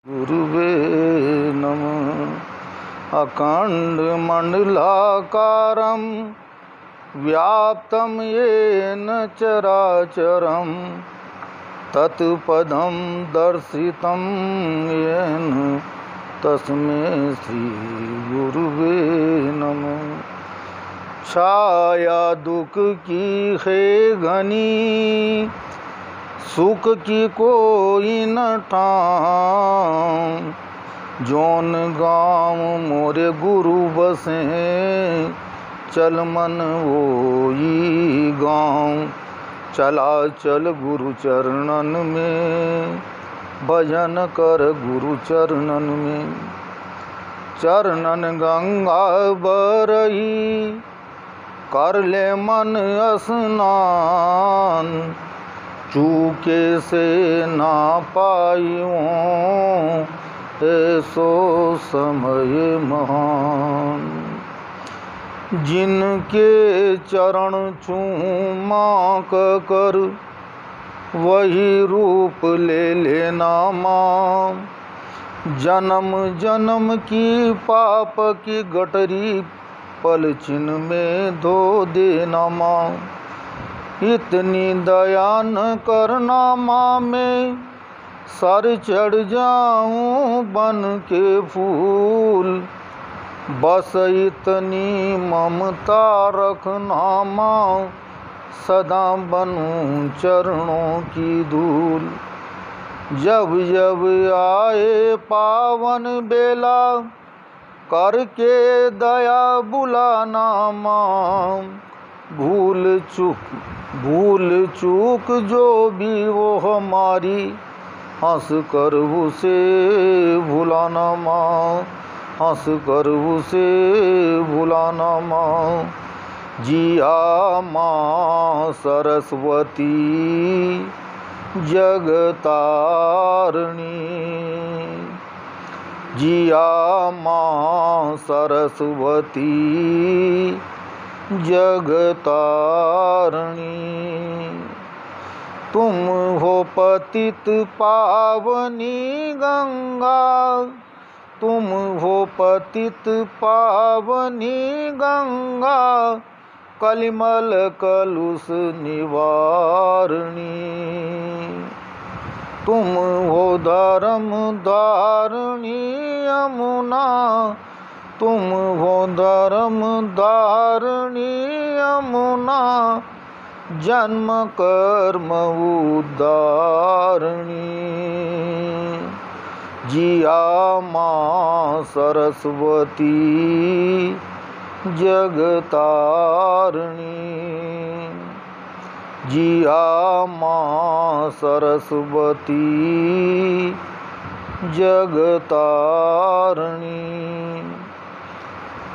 गुरुवे नमः। अखण्डमण्डलाकारं व्याप्तं येन चराचरं तत्पदं दर्शितं येन तस्मै श्रीगुरुवे नमः। छाया दुख की है घनी, सुख की कोई न ठाम। जौन गाँव मोरे गुरु बसे, चल मन वोई गाँव। चला चल गुरु चरणन में, भजन कर गुरु चरणन में। चरणन गंगा बरही, कर ले मन स्नान। चूके से ना पाइयों, ऐसो समय महान। जिनके चरण चूमा कर, वही रूप ले लेना माँ। जन्म जन्म की पाप की गठरी, पल चिन्ह में धो देना माँ। इतनी दया न करना माँ, मैं सर चढ़ जाऊं बन के फूल। बस इतनी ममता रखना माँ, सदा बनूं चरणों की धूल। जब जब आए पावन बेला, करके दया बुलाना माँ। भूल चूक जो भी वो हमारी, हंस कर उसे भुलाना माँ। हंस कर उसे भुलाना माँ। जिया माँ सरस्वती जगतारिणी। जिया माँ सरस्वती जगतारिणी। तुम हो पतित पावनी गंगा, तुम हो पतित पावनी गंगा। कलिमल कलुष निवारिणी। तुम हो धर्म धारिणी यमुना, तुम हो धर्म धारिणी यमुना। जन्म कर्म उद्धारिणी। जिया माँ सरस्वती जगतारिणी। जिया माँ सरस्वती जगतारिणी।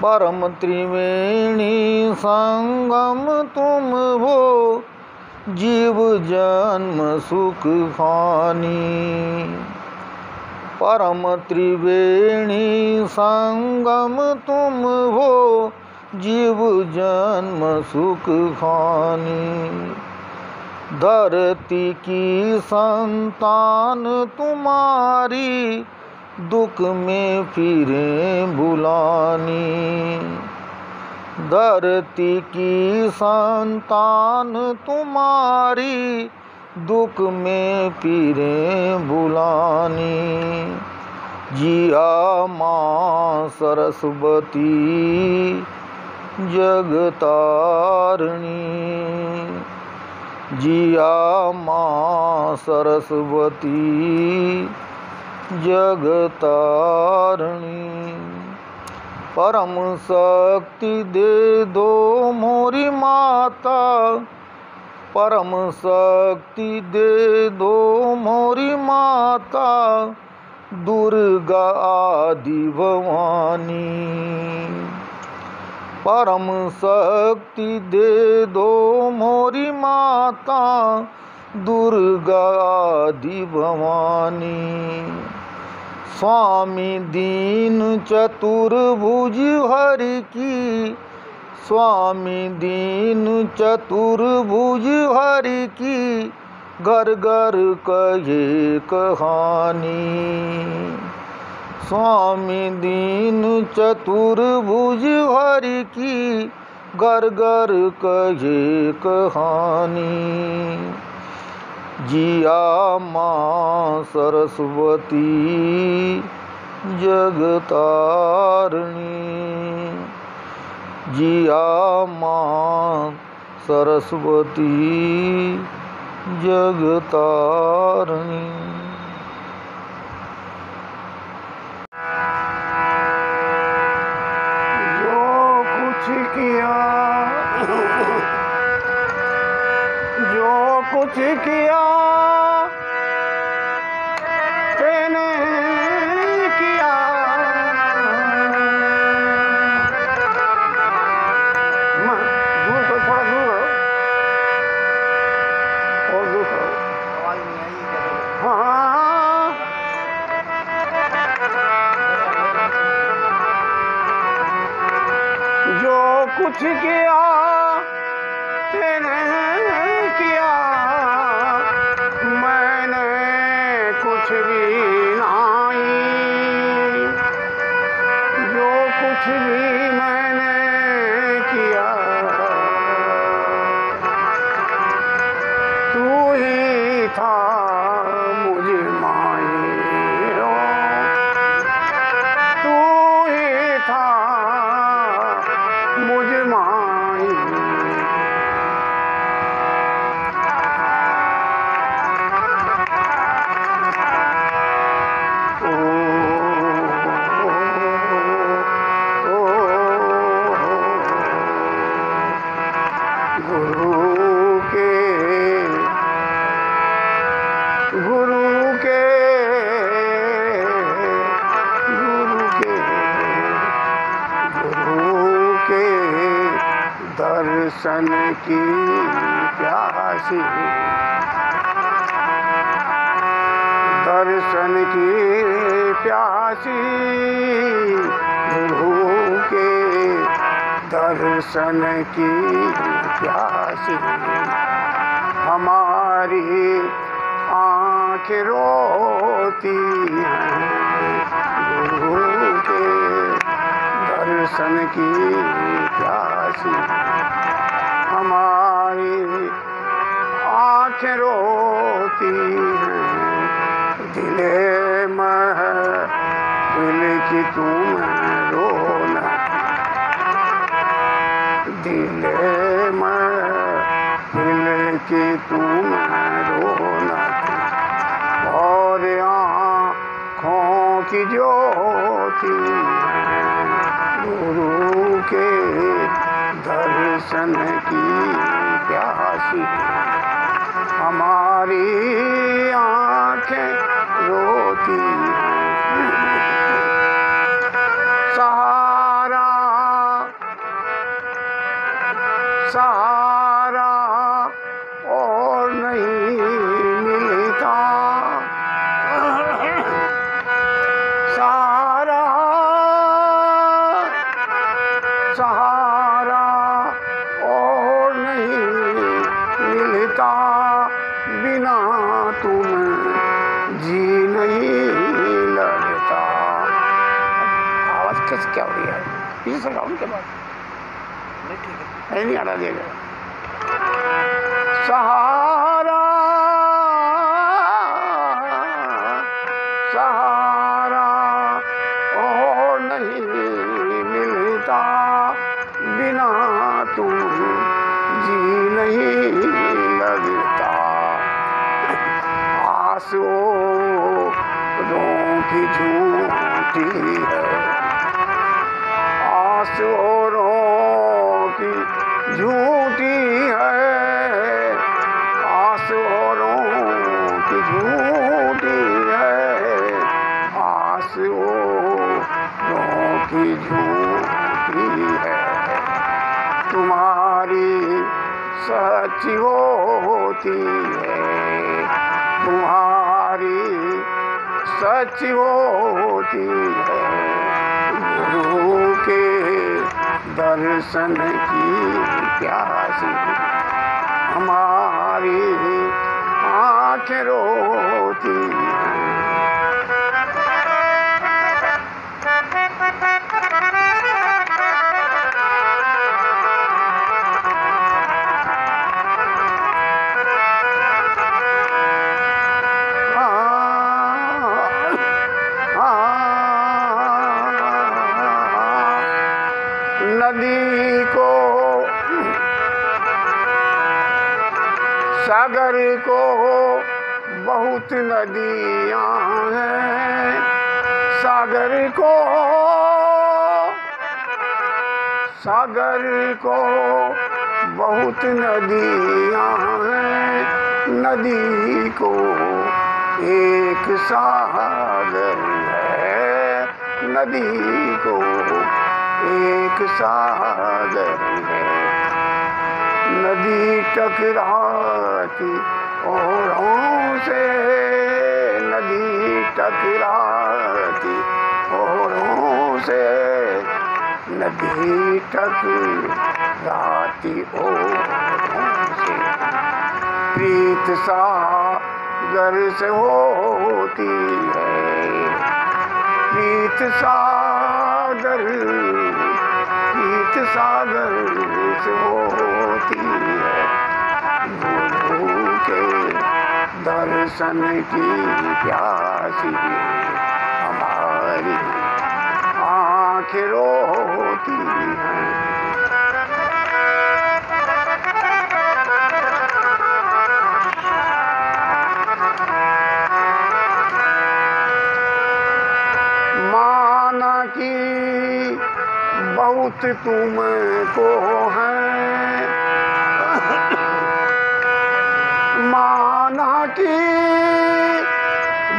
परम त्रिवेणी संगम तुम हो, जीव जन्म सुख हानि। परम त्रिवेणी संगम तुम हो, जीव जन्म सुख हानि। धरती की संतान तुम्हारी, दुख में फिरे भुलानी। धरती की संतान तुम्हारी, दुख में फिरे भुलानी। जिया माँ सरस्वती जगतारिणी। जिया माँ सरस्वती जगतारिणी। परम शक्ति दे दो मोरी माता, परम शक्ति दे दो मोरी माता। दुर्गा आदि भवानी। परम शक्ति दे दो मोरी माता, दुर्गा आदि भवानी। स्वामी दीन चतुर्भुज हरि की, स्वामी दीन चतुर्भुज हरि की। घर घर कहे कहानी। स्वामी दीन चतुर्भुज हरि की घर घर कहे कहानी। जिया माँ सरस्वती जगतारिणी, जिया माँ सरस्वती जगतारिणी। जो कुछ किया तेने किया, दूर करो, थोड़ा दूर करो और दूर करो, आवाज नहीं आई। हाँ, जो कुछ किया तेने किया, मैंने कुछ भी नहीं। जो कुछ भी मैंने किया तू ही था मुझे माई, तू ही था मुझे माई। दर्शन की प्यासी, दर्शन की प्यासी, गुरु के दर्शन की प्यासी। हमारी आँखें रोती हैं गुरु के दर्शन की प्यासी। हमारी आँखें रोती हैं दिले महफिल की तुम रोना, दिले महफिल की तुम रोना। और आँखों की ज्योति गुरु के दर्शन की प्यासी। हमारी आँखें रोती हैं। सहारा सहारा और नहीं मिलता, सहारा सहारा और नहीं मिलता, बिना तुम जी नहीं लगता। आवाज कैसे क्या हो रही है? पीछे से गाओ उनके बाद नहीं आना देगा। सहारा सहारा और नहीं मिलता, बिना तुम जी नहीं लगता। आंसुओं की झूठी है, आंसुओं की झूठी है, आंसुओं की झूठी है, आंसुओं की झूठी है। तुम्हारी सच्ची होती है, तुम्हारी सच्ची होती है। गुरु के दर्शन की प्यासी, हमारी आँखें रोती हैं। सागर को बहुत नदियाँ हैं, सागर को बहुत नदियाँ हैं, नदी को एक सागर है, नदी को एक सागर है। नदी टकराती ओरों से, नदी टकराती ओरों से, नदी टकराती ओरों से। प्रीत सागर से होती है, प्रीत सागर से होती है। गुरु के दर्शन की प्यासी हमारी आँखें रोती हैं। माना कि बहुत तुमको है, माना कि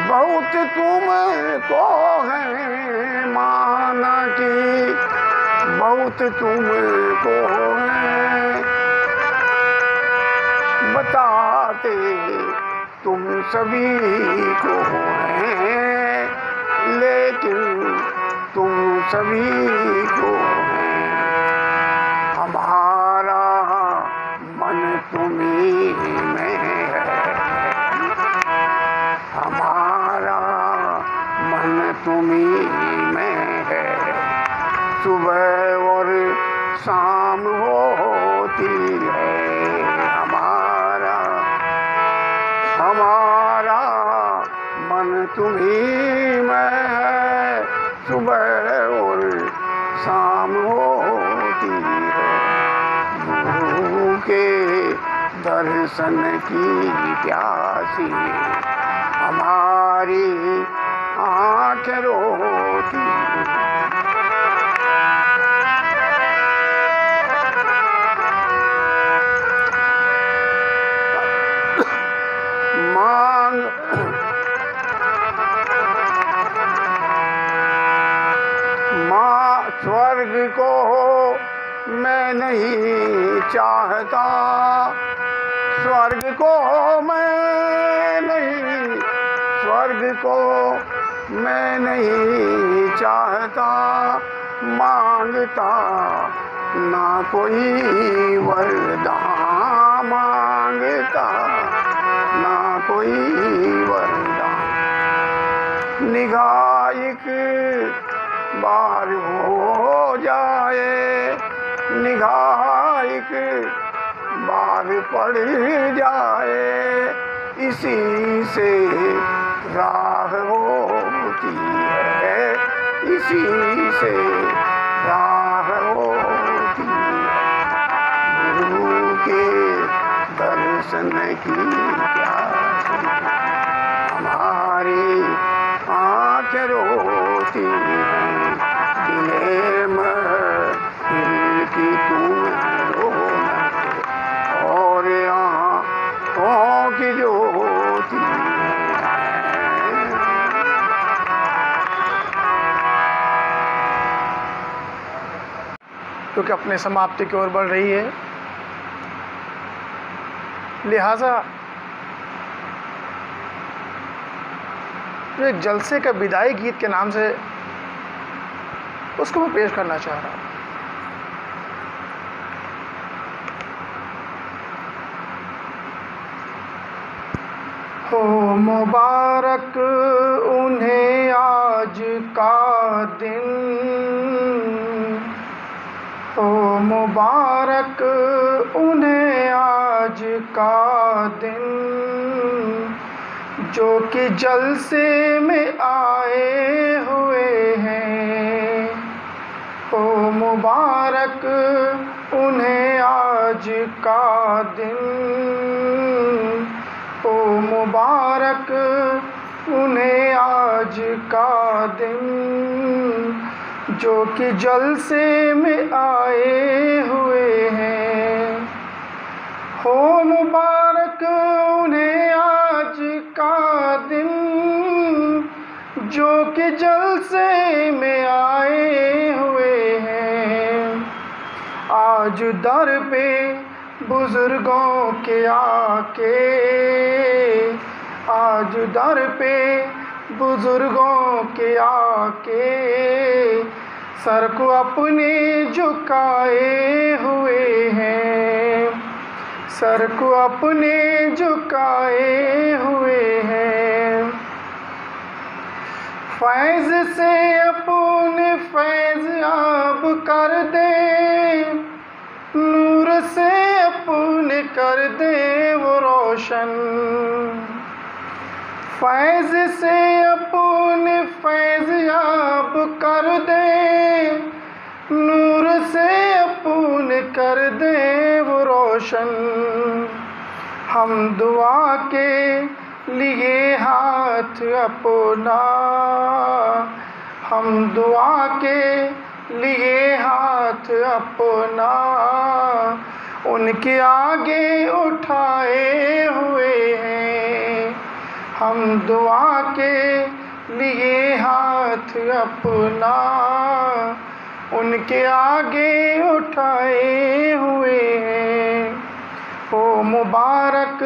बहुत तुमको है, माना कि बहुत तुमको है। बताते तुम सभी को हैं, लेकिन तुम सभी को हैं। हमारा मन तुम्हीं में है, हमारा मन तुम्हीं में है। सुबह और शाम होती है, हमारा मन तुम्हीं में है। सुबह और शाम होती है। गुरु के दर्शन की प्यासी हमारी आँखें रोती हैं। स्वर्ग को मैं नहीं चाहता, स्वर्ग को मैं नहीं, स्वर्ग को मैं नहीं चाहता। मांगता ना कोई वरदान, मांगता ना कोई वरदान। निगाह एक बार हो जाए, निगाह एक बार पड़ जाए, इसी से राह होती है, इसी से राह होती है। गुरु के दर्शन की प्यासी हमारी आँखें रोती हैं। दिले महफिल की तुम रौनक और आँखों की ज्योति है। क्योंकि अपने समाप्ति की ओर बढ़ रही है, लिहाजा जो एक जलसे का विदाई गीत के नाम से उसको मैं पेश करना चाह रहा हूँ। हो मुबारक उन्हें आज का दिन, हो मुबारक उन्हें आज का दिन, जो कि जलसे में आए हुए हैं। हो मुबारक उन्हें आज का दिन, मुबारक उन्हें आज का दिन, जो कि जलसे में आए हुए हैं। हो मुबारक उन्हें आज का दिन, जो कि जलसे में आए हुए हैं। आज दर पे बुजुर्गों के आके, आज दर पे बुजुर्गों के आके, सर को अपने झुकाए हुए हैं, सर को अपने झुकाए हुए हैं। फैज़ से अपने फैज़ अब कर दे, नूर से अपने कर दे वो रोशन। फैज़ से अपने फैज़ अब कर दे, नूर से अपने कर दे वो रोशन। हम दुआ के लिए हाथ अपना, हम दुआ के लिए हाथ अपना उनके आगे उठाए हुए हैं। हम दुआ के लिए हाथ अपना उनके आगे उठाए हुए हैं। हो मुबारक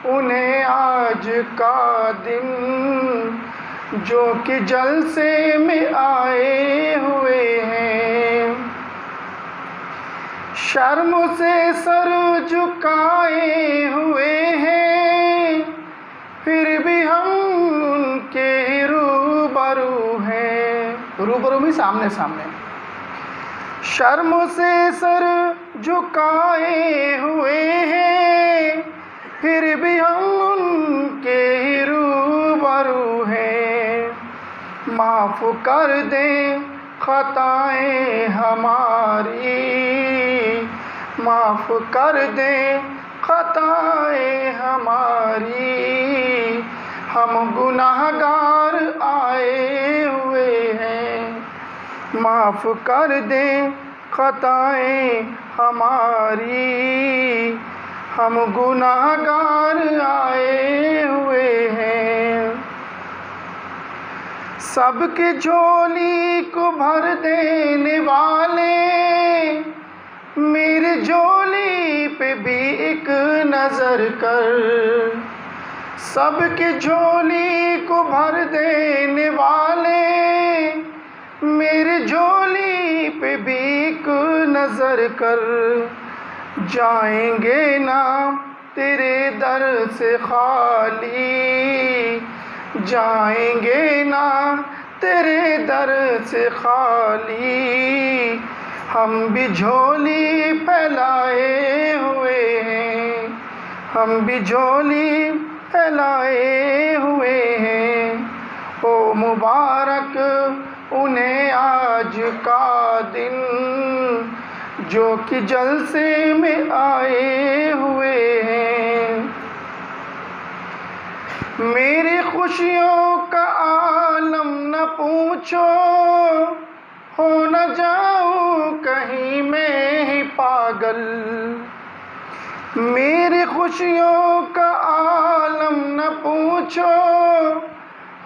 उन्हें आज का दिन, जो कि जलसे में आए हुए हैं। शर्म से सर झुकाए हुए हैं, फिर भी हम उनके रूबरू हैं। रूबरू में सामने सामने। शर्म से सर झुकाए हुए हैं, फिर भी हम उनके रूबरू हैं। माफ़ कर दें खताएं हमारी, माफ़ कर दें खताएं हमारी। हम गुनाहगार आए हुए हैं। माफ़ कर दें खताएं हमारी, हम गुनाहगार आए हुए हैं। सबकी झोली को भर देने वाले, मेरी झोली पे भी एक नज़र कर। सबकी झोली को भर देने वाले, मेरी झोली पे भी एक नज़र कर। जाएंगे ना तेरे दर से खाली, जाएंगे ना तेरे दर से खाली। हम भी झोली फैलाए हुए हैं, हम भी झोली फैलाए हुए हैं। ओ मुबारक उन्हें आज का दिन, जो कि जलसे में आए हुए हैं। मेरी खुशियों का आलम न पूछो, हो न जाऊं कहीं मैं ही पागल। मेरी खुशियों का आलम न पूछो,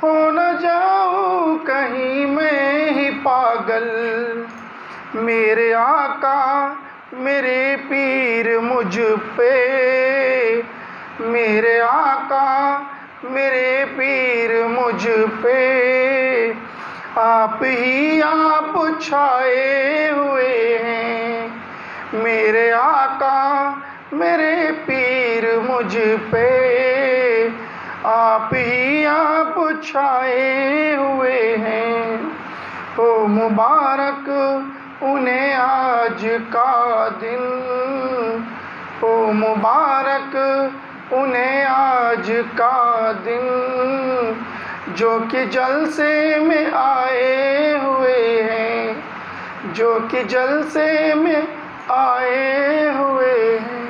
हो न जाऊं कहीं मैं ही पागल। मेरे आका मेरे पीर मुझ पे, मेरे आका मेरे पीर मुझ पे, आप ही आप छाए हुए हैं। मेरे आका मेरे पीर मुझ पे, आप ही आप छाए हुए हैं। ओ मुबारक उन्हें आज का दिन, ओ मुबारक उन्हें आज का दिन, जो कि जलसे में आए हुए हैं, जो कि जलसे में आए हुए हैं।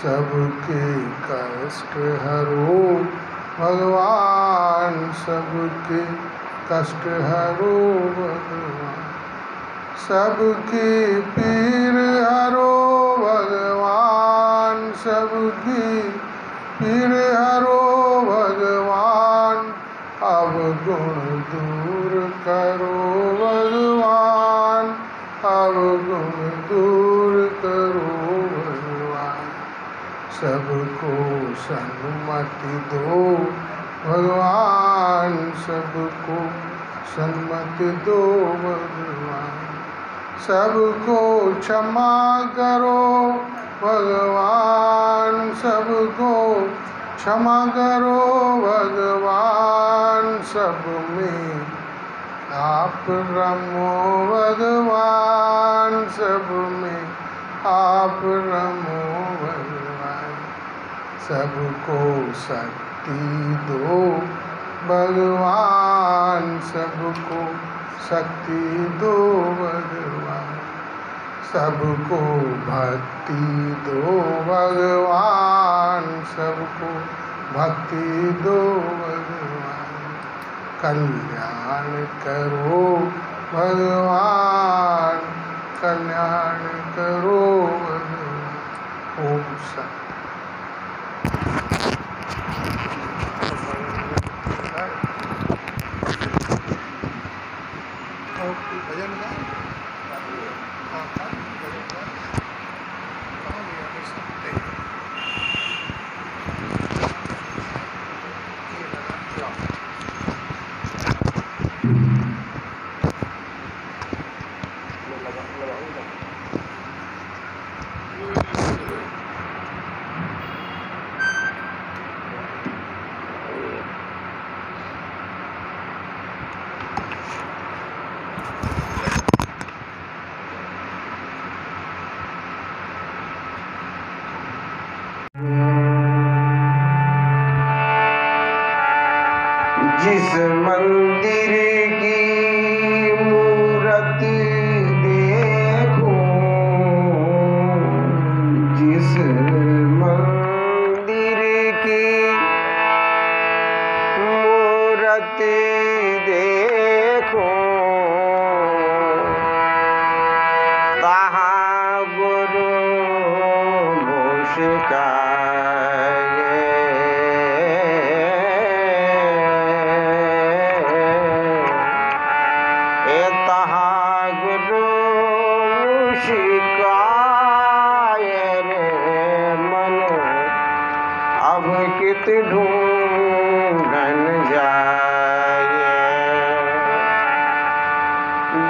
सबके कष्ट हरो भगवान, सबके कष्ट हरो भगवान, सबकी पीर हरो भगवान, सबकी पीर हरो भगवान, अब गुण दूर करो भगवान, अब गुण दूर करो भगवान, सबको सन्मति दो भगवान, सबको सन्मति दो भगवान, सबको क्षमा करो भगवान, सबको क्षमा करो भगवान, सब में आप रमो भगवान, सब में आप रमो भगवान, सबको शक्ति दो भगवान, सबको शक्ति दो भगवान, सबको भक्ति दो भगवान, सबको भक्ति दो भगवान, कल्याण करो भगवान, कल्याण करो भगवान। ओम शांति। जिस मंदिर की मूर्ति देखो, जिस मंदिर की मूर्ति देखो, तहाँ गुरु मुस्काए, अब कित ढूंढन जाए,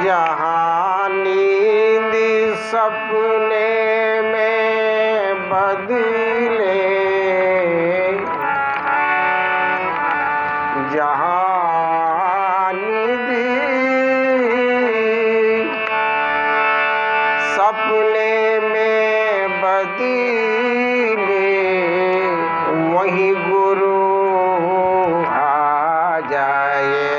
जहाँ नींद सपने में बदले, जहाँ नींद सपने में बदले, वहीं गुरु आ जाए,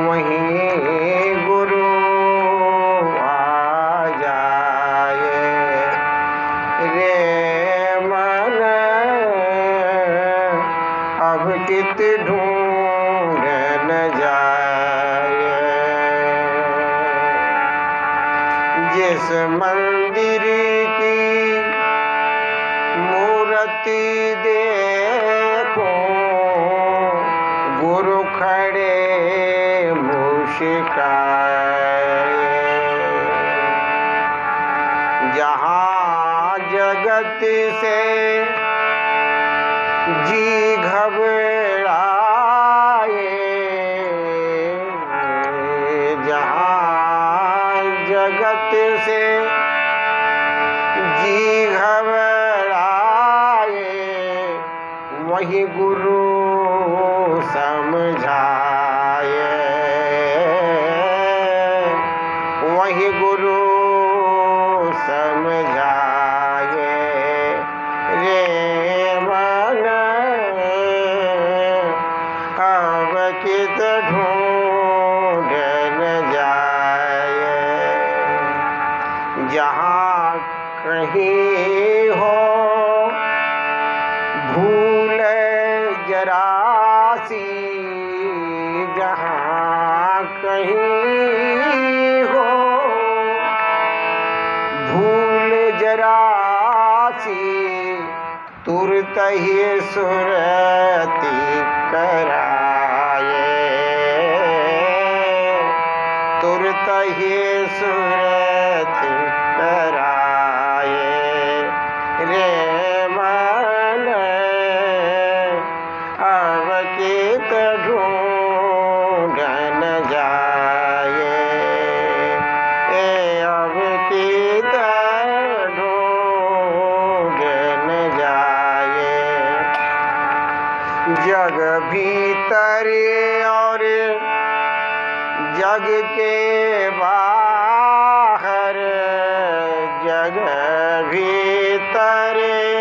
वहीं गुरु आ जाए, रे मन अब कित ढूंढन जाए, जिस मंदिर की मूर्ति देखो, गुरु खड़े मुस्काए, जहाँ जगत से जी घबराए, कित ढूंढ न जाए। जहाँ कहीं हो भूल जरा सी, जहाँ कहीं हो भूल जरा सी, तुरत ही सुरती कराए, तुरत ही सुरती कराए। रे मन अब कित ढूंढ न जाए, अब कित ढूंढ न जाए। जग भीतर और जग के बाहर, जग भीतर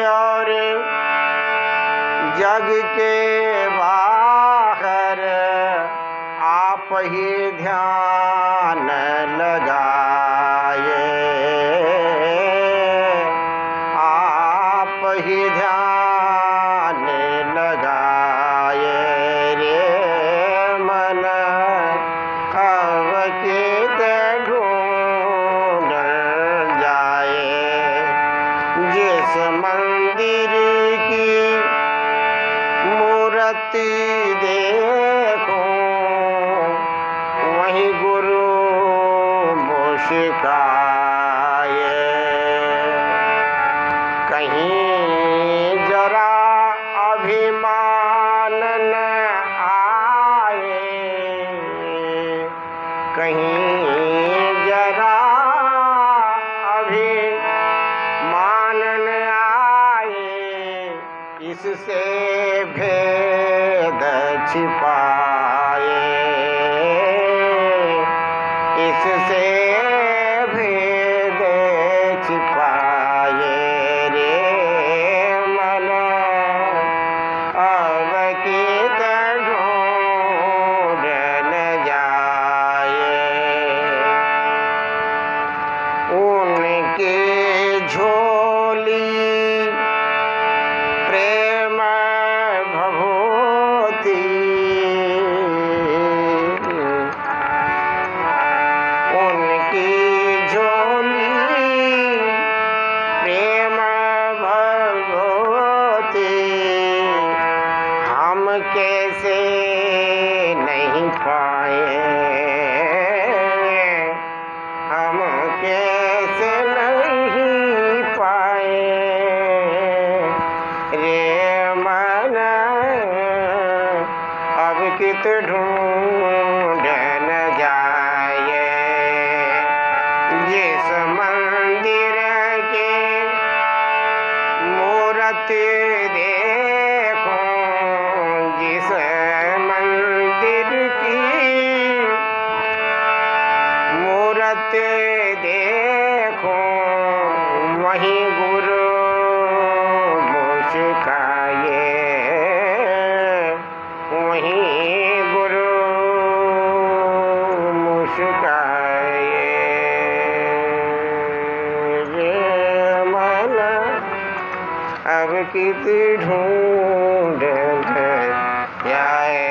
और जग के बाहर, आप ही ध्यान लगाए, आप ही ध्यान लगाए। रे मन अब कित ढूंढ जाए। जिस मंदिर की मूर्ति देखो वहीं गुरु मुस्काए, कहीं जरा अभिमान न आए, कहीं जरा अभिमान न आए, इससे भेद छिपाए, इससे भेद छिपाए। रे मन अब कित ढूंढ न जाए। उनके झोली प्रेम भभूति, उनकी झोली प्रेम भभूति, हम कैसे नहीं पाए, हम कैसे नहीं पाए। रे मन अब कित ढूंढ न जाए। जिस मंदिर के मूर्ति देखो, जिस मंदिर की मूर्ति देखो वहीं गुरु मुस्काए, वहीं गुरु मुस्काए। रे मन अब कित ढूंढ जाए।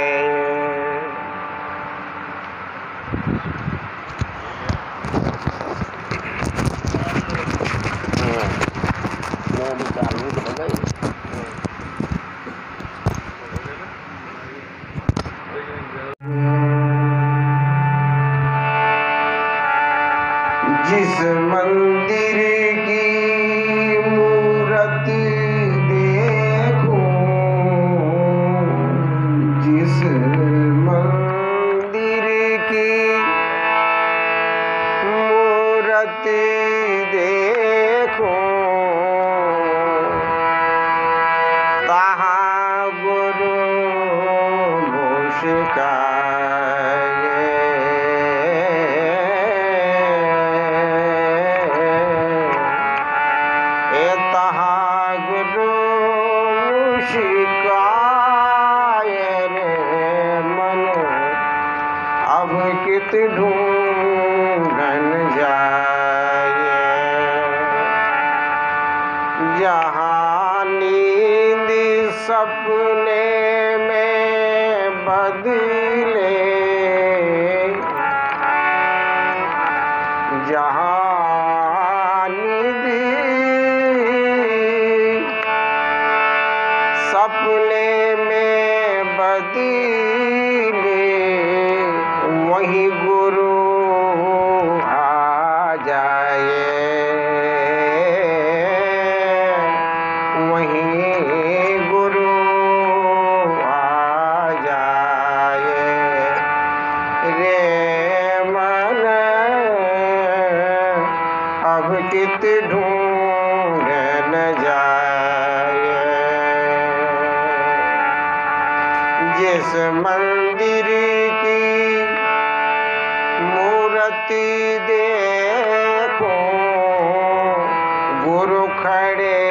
जिस मंदिर की मूर्ति देखो, जिस मंदिर की मूर्ति देखो, तहाँ गुरु मुस्काए, तहाँ गुरु मुस्काए। रे मन चित ढूंढन जाए। जहाँ नींद सपने में बदले, जहाँ नींद सपने में बदले, वही गुरु आ जाए, वही गुरु आ जाए। रे मन अब चित ढूंढन जाए। जिस मंदिर की मूर्ति देखो, गुरु खड़े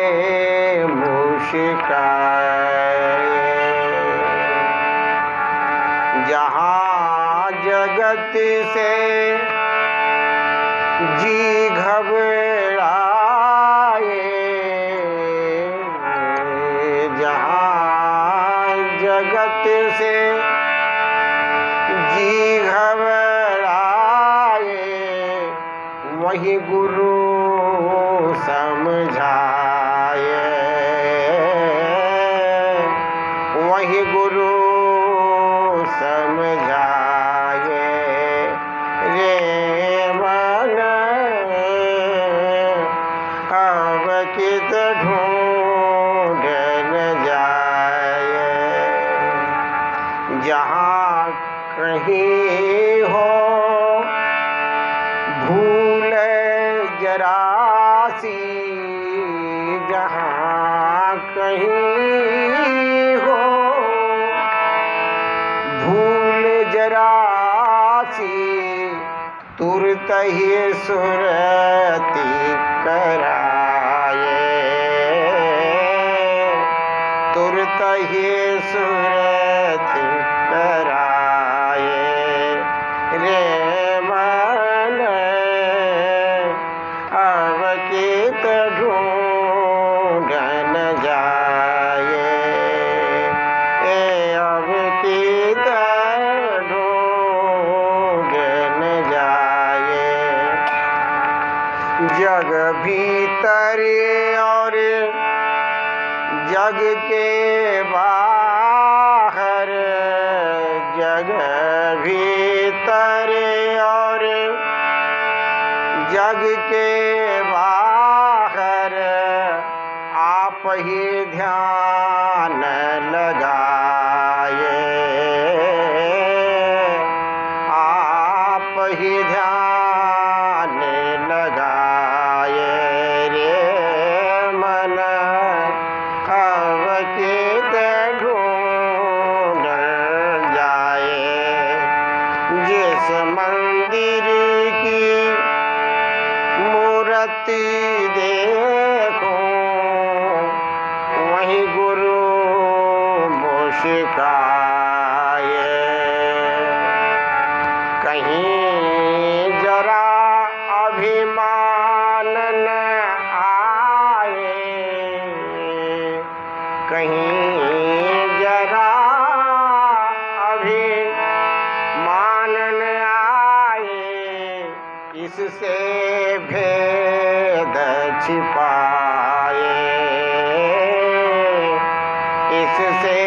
मुस्काए। जहाँ जगत से जी घबराए, जहाँ जगत से जी घबराए, वही गुरु समझाए, वही गुरु समझाए। रे मन अब चित ढूंढन जाए। जहाँ कहीं हो भूल जरा सी, जहाँ कहीं हो भूल जरा सी, तुरत ही सुरती कराए, तुरत ही सुरती कराए। रे मन अब चित ढूंढन जाए, अब चित ढूंढन जाए। जग भीतर और जग के बाहर, जग भीतर और जग के बाहर, आप ही ध्यान लगाए, आप ही ध्यान लगाए। रे मन अब चित ढूंढन जाए। जिस मंदिर की मूर्ति देखो, वही गुरु मुस्काए। कहीं जरा अभिमान न आए, कहीं जरा अभिमान न आए, इससे भेद छिपाए, इससे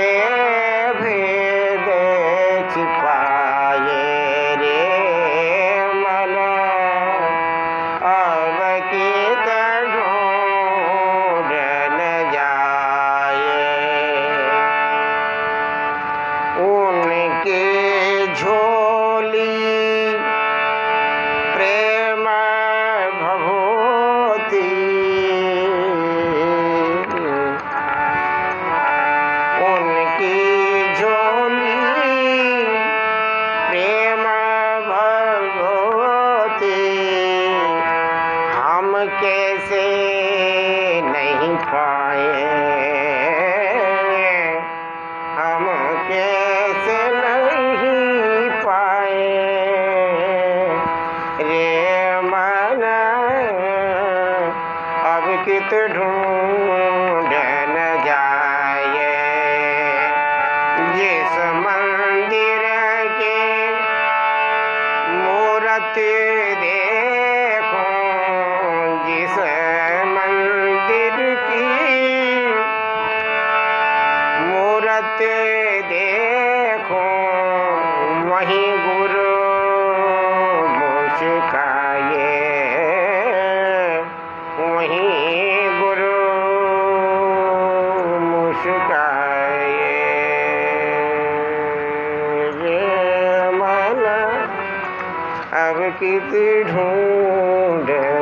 भेद छिपाए। रे मन अब चित ढूंढन जाए। उनके झोली प्रेम भभूति, उनकी झोली प्रेम भभूति, हम कैसे नहीं पाए, हम कैसे नहीं कित ढूंढे